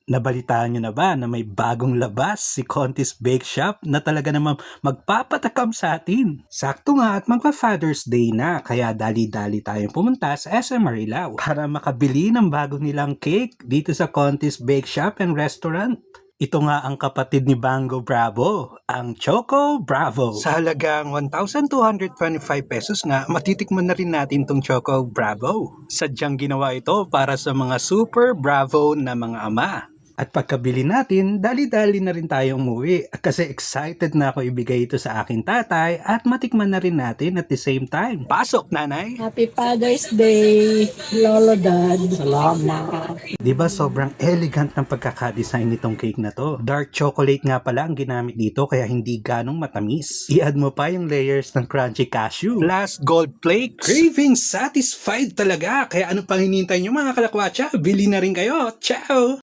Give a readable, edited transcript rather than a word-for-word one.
Nabalitaan nyo na ba na may bagong labas si Conti's Bake Shop na talaga namang magpapatakam sa atin? Sakto nga at magpa-Father's Day na kaya dali-dali tayong pumunta sa SM Marilao para makabili ng bago nilang cake dito sa Conti's Bake Shop and Restaurant. Ito nga ang kapatid ni Bango Bravo, ang Choco Bravo. Sa halagang 1,225 pesos nga, matitikman na rin natin tong Choco Bravo. Sadyang ginawa ito para sa mga super bravo na mga ama. At pagkabili natin, dali-dali na rin tayo umuwi kasi excited na ako ibigay ito sa aking tatay at matikman na rin natin at the same time. Pasok, nanay! Happy Father's Day, Lolo Dad. Salamat. Diba sobrang elegant ng pagkakadesign nitong cake na to? Dark chocolate nga pala ang ginamit dito kaya hindi ganong matamis. I-add mo pa yung layers ng crunchy cashew. Plus gold flakes. Craving satisfied talaga. Kaya ano pang hinihintay nyo mga kalakwatsa? Bili na rin kayo. Ciao!